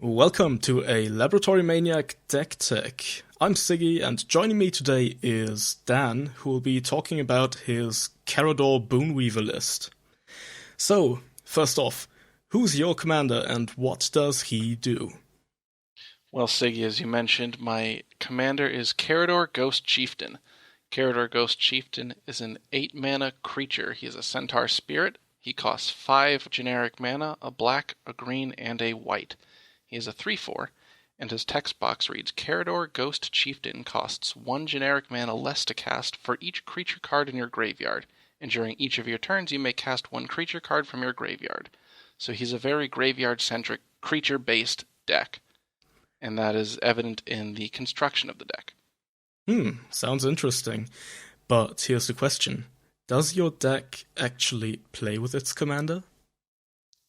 Welcome to a Laboratory Maniac Deck Tech. I'm Sigi, and joining me today is Dan, who will be talking about his Karador Boonweaver list. So, first off, who's your commander and what does he do? Well, Sigi, as you mentioned, my commander is Karador Ghost Chieftain. Karador Ghost Chieftain is an 8-mana creature. He is a centaur spirit. He costs 5 generic mana, a black, a green, and a white. He is a 3/4, and his text box reads, Karador Ghost Chieftain costs 1 generic mana less to cast for each creature card in your graveyard, and during each of your turns you may cast 1 creature card from your graveyard. So he's a very graveyard-centric, creature-based deck, and that is evident in the construction of the deck. Sounds interesting. But here's the question. Does your deck actually play with its commander?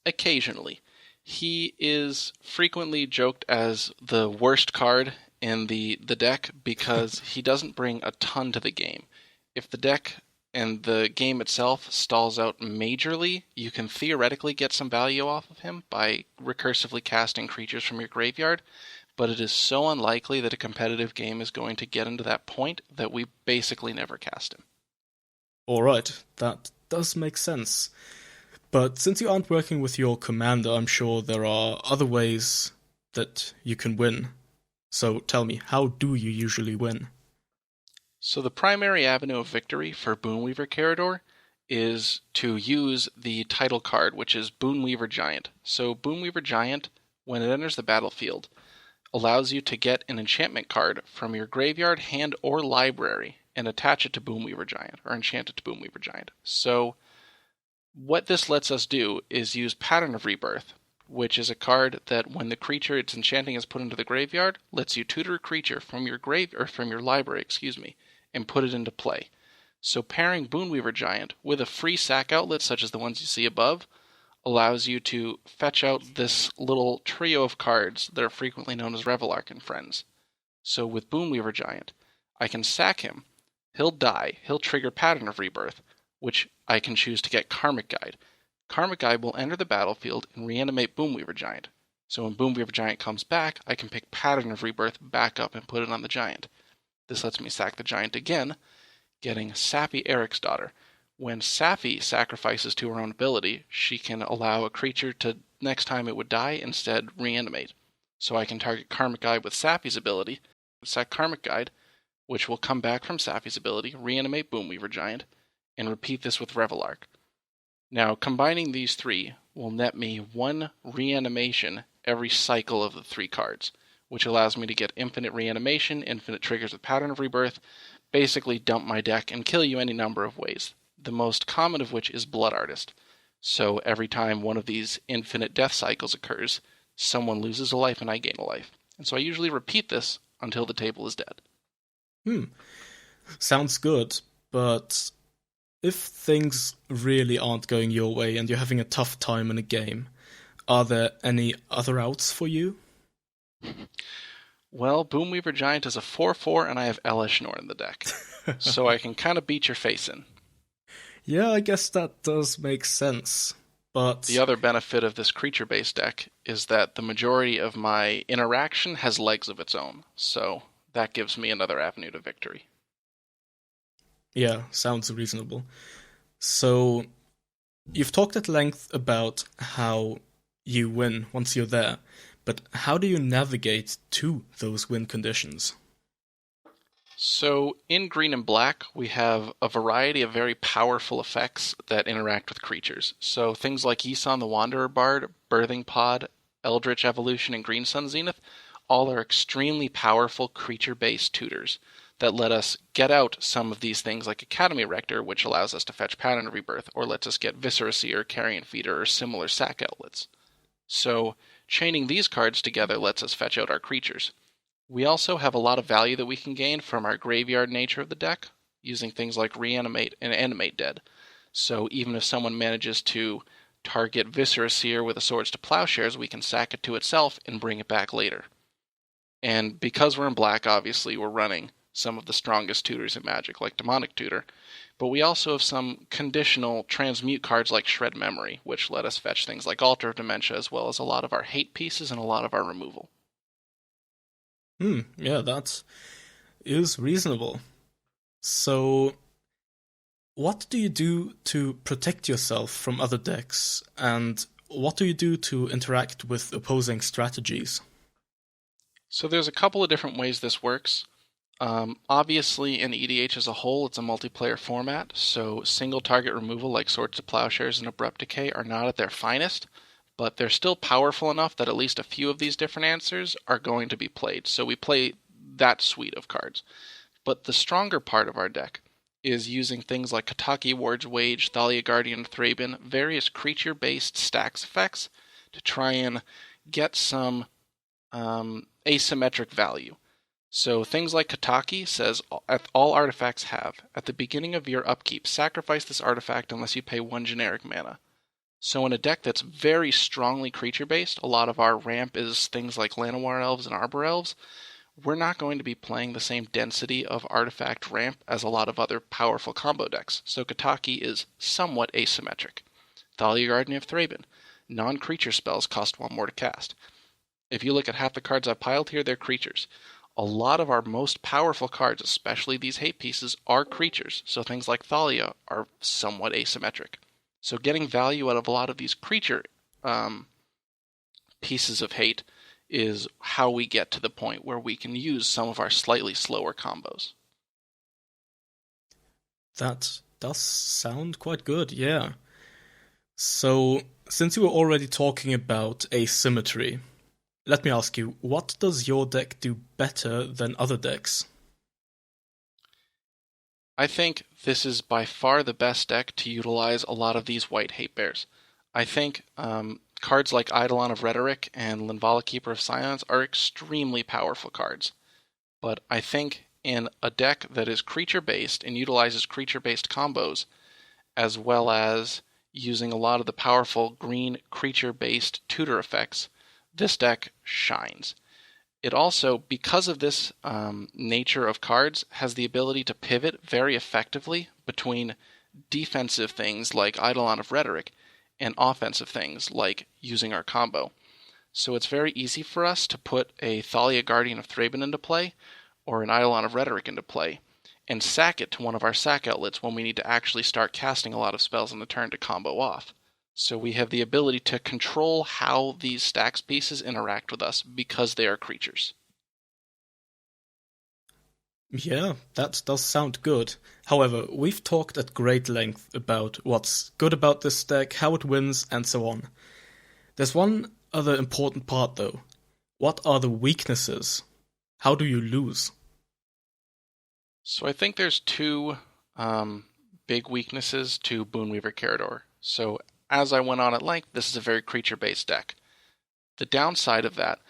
Occasionally. He is frequently joked as the worst card in the deck because he doesn't bring a ton to the game. If the deck and the game itself stalls out majorly, you can theoretically get some value off of him by recursively casting creatures from your graveyard, but it is so unlikely that a competitive game is going to get into that point that we basically never cast him. Alright, that does make sense. But since you aren't working with your commander, I'm sure there are other ways that you can win. So tell me, how do you usually win? So the primary avenue of victory for Boonweaver Karador is to use the title card, which is Boonweaver Giant. So Boonweaver Giant, when it enters the battlefield, allows you to get an enchantment card from your graveyard, hand, or library and attach it to Boonweaver Giant, or enchant it to Boonweaver Giant. So what this lets us do is use Pattern of Rebirth, which is a card that when the creature it's enchanting is put into the graveyard, lets you tutor a creature from your library, and put it into play. So pairing Boonweaver Giant with a free sack outlet such as the ones you see above allows you to fetch out this little trio of cards that are frequently known as Revelark and Friends. So with Boonweaver Giant, I can sack him, he'll die, he'll trigger Pattern of Rebirth, which I can choose to get Karmic Guide. Karmic Guide will enter the battlefield and reanimate Boonweaver Giant. So when Boonweaver Giant comes back, I can pick Pattern of Rebirth back up and put it on the Giant. This lets me sack the Giant again, getting Sappy Eric's Daughter. When Sappy sacrifices to her own ability, she can allow a creature to, next time it would die, instead reanimate. So I can target Karmic Guide with Sappy's ability, sack Karmic Guide, which will come back from Sappy's ability, reanimate Boonweaver Giant, and repeat this with Revelark. Now, combining these three will net me 1 reanimation every cycle of the 3 cards, which allows me to get infinite reanimation, infinite triggers with Pattern of Rebirth, basically dump my deck and kill you any number of ways, the most common of which is Blood Artist. So every time one of these infinite death cycles occurs, someone loses a life and I gain a life. And so I usually repeat this until the table is dead. Sounds good, but if things really aren't going your way and you're having a tough time in a game, are there any other outs for you? Well, Boonweaver Giant is a 4/4 and I have Elishnorn in the deck, so I can kind of beat your face in. Yeah, I guess that does make sense, but The other benefit of this creature-based deck is that the majority of my interaction has legs of its own, so that gives me another avenue to victory. yeah, sounds reasonable. So, you've talked at length about how you win once you're there, but how do you navigate to those win conditions? So in Green and Black, we have a variety of very powerful effects that interact with creatures. So things like Isan the Wanderer Bard, Birthing Pod, Eldritch Evolution, and Green Sun Zenith all are extremely powerful creature-based tutors that let us get out some of these things like Academy Rector, which allows us to fetch Pattern of Rebirth, or lets us get Viscera Seer, Carrion Feeder, or similar sack outlets. So chaining these cards together lets us fetch out our creatures. We also have a lot of value that we can gain from our graveyard nature of the deck, using things like Reanimate and Animate Dead. So even if someone manages to target Viscera Seer with a Swords to Plowshares, we can sack it to itself and bring it back later. And because we're in Black, obviously, we're running some of the strongest tutors in Magic, like Demonic Tutor, But we also have some conditional transmute cards like Shred Memory, which let us fetch things like Altar of Dementia, as well as a lot of our hate pieces and a lot of our removal. Yeah, that is reasonable. So, what do you do to protect yourself from other decks, and what do you do to interact with opposing strategies? So there's a couple of different ways this works. Obviously, in EDH as a whole, it's a multiplayer format, so single target removal like Swords to Plowshares and Abrupt Decay are not at their finest, but they're still powerful enough that at least a few of these different answers are going to be played. So we play that suite of cards. But the stronger part of our deck is using things like Kataki Ward's Wage, Thalia Guardian of Thraben, various creature-based stacks effects to try and get some asymmetric value. So things like Kataki says all artifacts have, at the beginning of your upkeep, sacrifice this artifact unless you pay 1 generic mana. So in a deck that's very strongly creature-based, a lot of our ramp is things like Llanowar Elves and Arbor Elves, we're not going to be playing the same density of artifact ramp as a lot of other powerful combo decks. So Kataki is somewhat asymmetric. Thalia Guardian of Thraben. Non-creature spells cost 1 more to cast. If you look at half the cards I've piled here, they're creatures. A lot of our most powerful cards, especially these hate pieces, are creatures, so things like Thalia are somewhat asymmetric. So getting value out of a lot of these creature pieces of hate is how we get to the point where we can use some of our slightly slower combos. That does sound quite good, yeah. So, since you were already talking about asymmetry, let me ask you, what does your deck do better than other decks? I think this is by far the best deck to utilize a lot of these white hate bears. I think cards like Eidolon of Rhetoric and Linvala Keeper of Scions are extremely powerful cards. But I think in a deck that is creature-based and utilizes creature-based combos, as well as using a lot of the powerful green creature-based tutor effects, this deck shines. It also, because of this nature of cards, has the ability to pivot very effectively between defensive things like Eidolon of Rhetoric and offensive things like using our combo. So it's very easy for us to put a Thalia Guardian of Thraben into play or an Eidolon of Rhetoric into play and sack it to one of our sack outlets when we need to actually start casting a lot of spells on the turn to combo off. So we have the ability to control how these stacks pieces interact with us because they are creatures. Yeah, that does sound good. However, we've talked at great length about what's good about this deck, how it wins, and so on. There's one other important part though. What are the weaknesses? How do you lose? So I think there's two big weaknesses to Boonweaver Karador. So as I went on at length, this is a very creature-based deck. The downside of that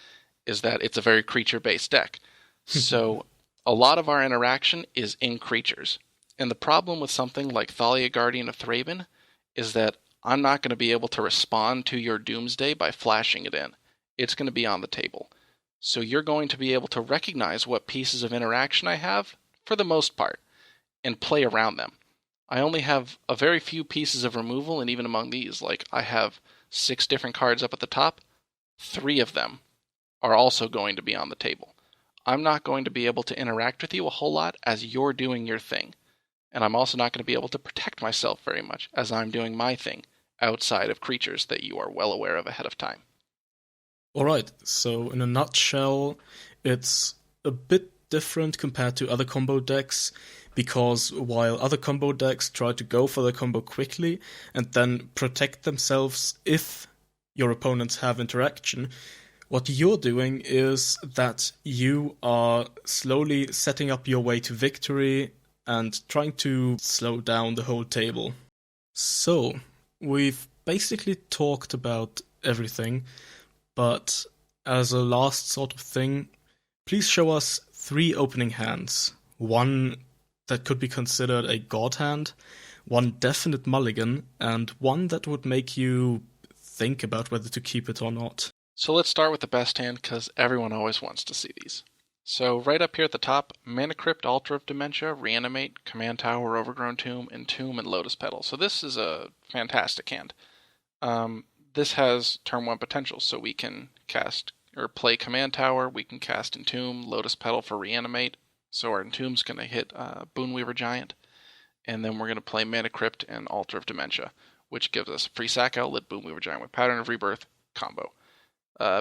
is that it's a very creature-based deck. So a lot of our interaction is in creatures. And the problem with something like Thalia Guardian of Thraben is that I'm not going to be able to respond to your Doomsday by flashing it in. It's going to be on the table. So you're going to be able to recognize what pieces of interaction I have, for the most part, and play around them. I only have a very few pieces of removal, and even among these, like I have 6 different cards up at the top, 3 of them are also going to be on the table. I'm not going to be able to interact with you a whole lot as you're doing your thing. And I'm also not going to be able to protect myself very much as I'm doing my thing outside of creatures that you are well aware of ahead of time. Alright, so in a nutshell, it's a bit different compared to other combo decks, because while other combo decks try to go for the combo quickly and then protect themselves if your opponents have interaction, what you're doing is that you are slowly setting up your way to victory and trying to slow down the whole table. So, we've basically talked about everything, but as a last sort of thing, please show us 3 opening hands. One that could be considered a god hand, one definite mulligan, and one that would make you think about whether to keep it or not. So let's start with the best hand, because everyone always wants to see these. So right up here at the top, Mana Crypt, Altar of Dementia, Reanimate, Command Tower, Overgrown Tomb, Entomb, and Lotus Petal. So this is a fantastic hand. This has turn 1 potential, so we can cast or play Command Tower, we can cast Entomb, Lotus Petal for Reanimate, so our Entomb's going to hit Boonweaver Giant, and then we're going to play Mana Crypt and Altar of Dementia, which gives us free sack outlet, Boonweaver Giant with Pattern of Rebirth combo.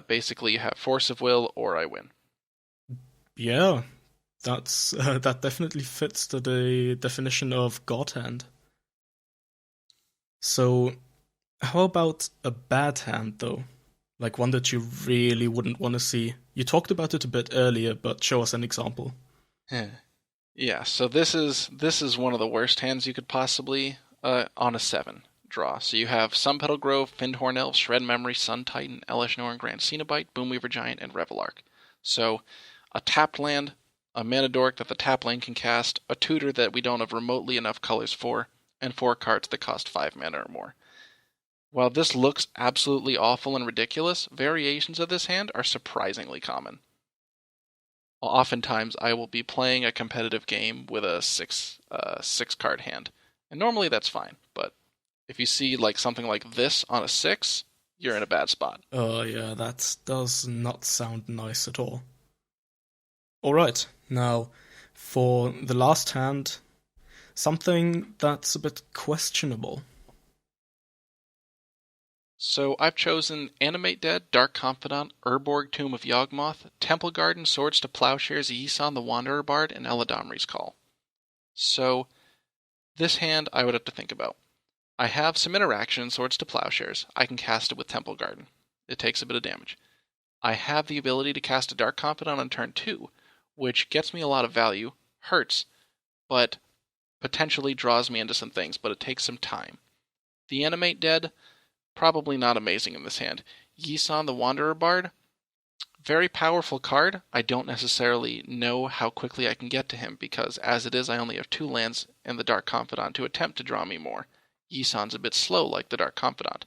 Basically, you have Force of Will or I win. Yeah, that definitely fits the definition of God hand. So, how about a bad hand, though? Like one that you really wouldn't want to see. You talked about it a bit earlier, but show us an example. Yeah, so this is one of the worst hands you could possibly on a 7 draw. So you have Sunpetal Grove, Findhorn Elf, Shred Memory, Sun Titan, Elesh Norn, Grand Cenobite, Boomweaver Giant, and Revelark. So a tapped land, a mana dork that the tap land can cast, a tutor that we don't have remotely enough colors for, and 4 cards that cost 5 mana or more. While this looks absolutely awful and ridiculous, variations of this hand are surprisingly common. Oftentimes, I will be playing a competitive game with a 6 card hand, and normally that's fine, but if you see like something like this on a 6, you're in a bad spot. Oh yeah, that does not sound nice at all. Alright, now, for the last hand, something that's a bit questionable. So I've chosen Animate Dead, Dark Confidant, Urborg Tomb of Yawgmoth, Temple Garden, Swords to Plowshares, Yisan the Wanderer Bard, and Eladamri's Call. So this hand I would have to think about. I have some interaction in Swords to Plowshares. I can cast it with Temple Garden. It takes a bit of damage. I have the ability to cast a Dark Confidant on turn 2, which gets me a lot of value, hurts, but potentially draws me into some things, but it takes some time. The Animate Dead, probably not amazing in this hand. Yisan the Wanderer Bard, very powerful card. I don't necessarily know how quickly I can get to him, because as it is I only have 2 lands and the Dark Confidant to attempt to draw me more. Yisan's a bit slow like the Dark Confidant.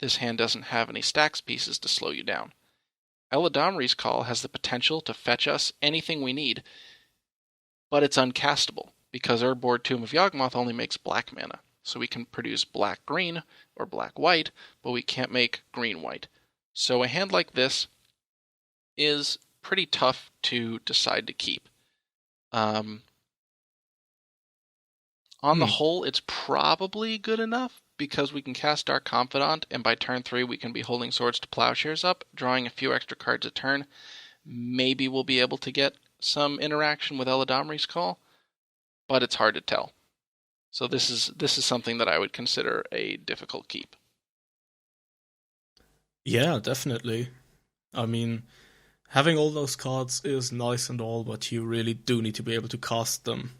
This hand doesn't have any stacks pieces to slow you down. Eladamri's Call has the potential to fetch us anything we need, but it's uncastable, because Urborg Tomb of Yawgmoth only makes black mana. So we can produce black-green or black-white, but we can't make green-white. So a hand like this is pretty tough to decide to keep. On the whole, it's probably good enough, because we can cast Dark Confidant, and by turn 3 we can be holding Swords to Plowshares up, drawing a few extra cards a turn. Maybe we'll be able to get some interaction with Eladamri's Call, but it's hard to tell. So this is something that I would consider a difficult keep. Yeah, definitely. I mean, having all those cards is nice and all, but you really do need to be able to cast them.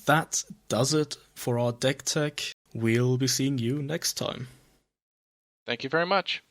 That does it for our deck tech. We'll be seeing you next time. Thank you very much.